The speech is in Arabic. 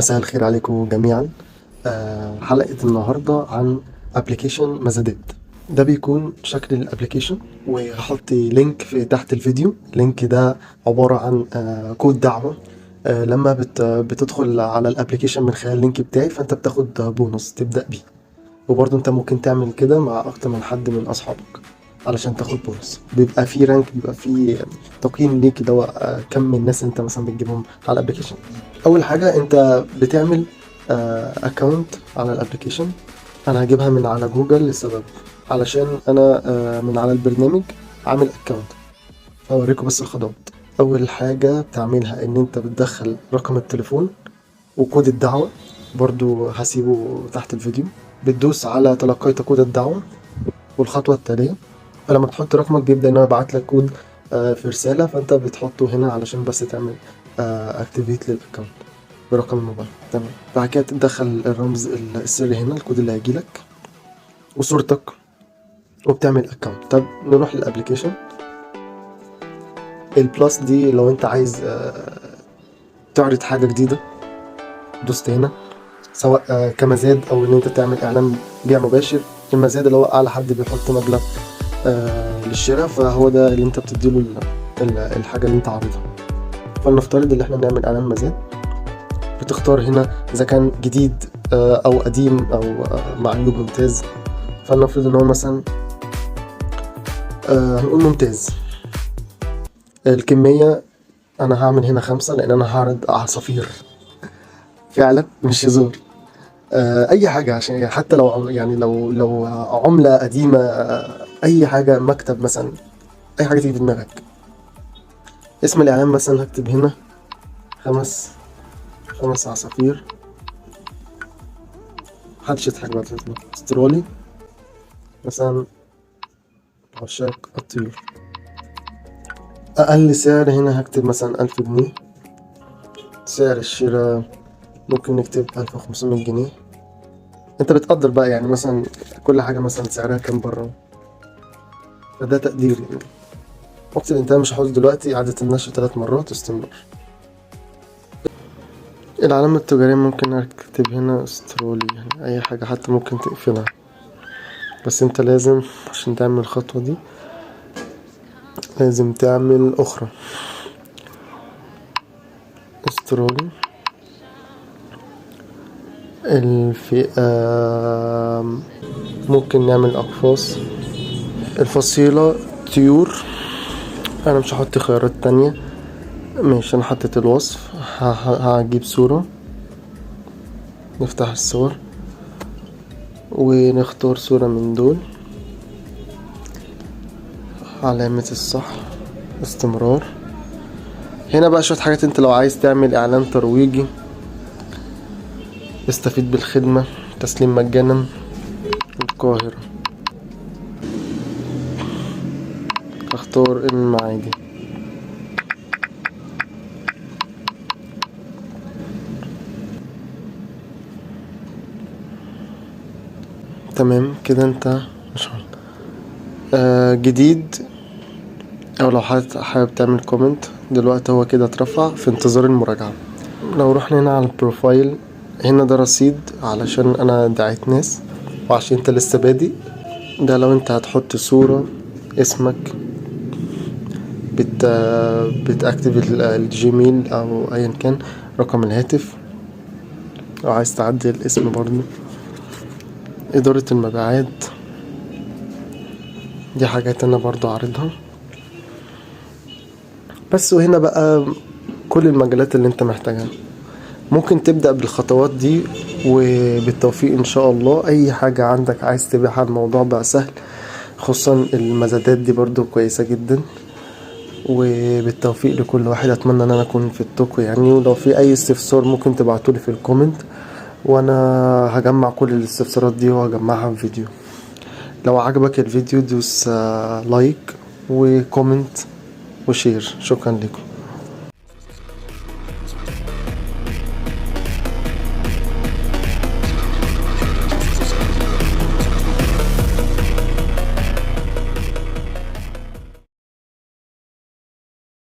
مساء الخير عليكم جميعا. حلقة النهاردة عن ابلكيشن مزادات. ده بيكون شكل الابلكيشن، وهحط لينك في تحت الفيديو. اللينك ده عبارة عن كود دعوة. لما بتدخل على الابلكيشن من خلال اللينك بتاعي، فانت بتاخد بونص تبدأ بيه. وبرضه انت ممكن تعمل كده مع اكتر من حد من اصحابك علشان تاخد بونص. بيبقى فيه رانك، بيبقى فيه تقييم ليك، اللي هو كم من الناس انت مثلا بتجيبهم على الابلكيشن. اول حاجه انت بتعمل اكونت على الابلكيشن. انا هجيبها من على جوجل لسبب، علشان انا من على البرنامج عامل اكونت. هوريكم بس الخطوات. اول حاجه بتعملها ان انت بتدخل رقم التليفون وكود الدعوه، برضو هسيبه تحت الفيديو. بتدوس على تلقيت كود الدعوه. والخطوه التاليه، فلما بتحط رقمك بيبدأ انه يبعت لك كود في رسالة، فانت بتحطه هنا علشان بس تعمل اكتيفيت للاكونت برقم الموبايل. تمام. بعد كده تدخل الرمز السري هنا، الكود اللي هيجيلك وصورتك، وبتعمل اكونت. طب نروح للابليكيشن. البلس دي لو انت عايز تعرض حاجة جديدة، دوست هنا، سواء كمزاد او ان انت تعمل اعلان بيع مباشر. المزاد اللي هو اعلى حد بيحط مبلغ للشراء، فهو ده اللي انت بتديله الحاجة اللي انت عارضها. فلنفترض ان احنا نعمل اعلان مزاد. بتختار هنا اذا كان جديد او قديم او معيوب ممتاز. فلنفرض ان هو مثلا هنقول ممتاز. الكمية انا هعمل هنا 5، لان انا هعرض عصافير فعلا مش هزار. اي حاجة، عشان حتى لو يعني لو عملة قديمة، اي حاجة، مكتب مثلا، اي حاجة تيجي في دماغك. اسم الاعلان مثلا هكتب هنا 5 عصافير. محدش يضحك بقى. استرالي مثلا، عشاق الطيور. أقل سعر هنا هكتب مثلا 1000 جنيه. سعر الشراء ممكن نكتب 1500 جنيه. انت بتقدر بقى، يعني مثلا كل حاجة مثلا سعرها كام برا، فده تقدير يعني. وقت الانتهاء مش هحط دلوقتي. إعادة النشر 3 مرات، استمر. العلامة التجارية ممكن اكتب هنا استرالي، يعني اي حاجة حتى ممكن تقفلها. بس انت لازم عشان تعمل الخطوة دي لازم تعمل اخرى استرالي. الفئة ممكن نعمل اقفاص. الفصيلة طيور. انا مش هحط خيارات تانية. ماشي، انا حطيت الوصف. هجيب صورة، نفتح الصور ونختار صورة من دول. علامة الصح، استمرار. هنا بقى شوية حاجات. انت لو عايز تعمل اعلان ترويجي، استفيد بالخدمة، تسليم مجانا، القاهرة. اختار المعادي. تمام كده. انت مش جديد، او لو حابب تعمل كومنت دلوقتي، هو كده اترفع في انتظار المراجعة. لو رحنا هنا على البروفايل، هنا ده رصيد علشان انا دعيت ناس، وعشان انت لسه بادئ. ده لو انت هتحط صورة، اسمك، بتاكتف الجيميل او ايا كان، رقم الهاتف، او عايز تعدل الاسم برضو. ادارة المبيعات، دي حاجات انا برضو عارضها بس. وهنا بقى كل المجالات اللي انت محتاجها. ممكن تبدأ بالخطوات دي، وبالتوفيق ان شاء الله. اي حاجة عندك عايز تبيعها، الموضوع بقى سهل، خصوصا المزادات دي برضو كويسة جدا. وبالتوفيق لكل واحد. اتمنى ان انا اكون في التوكو يعني. ولو في اي استفسار ممكن تبعتولي في الكومنت، وانا هجمع كل الاستفسارات دي وهجمعها في فيديو. لو عجبك الفيديو دوس لايك وكومنت وشير. شكرا لكم.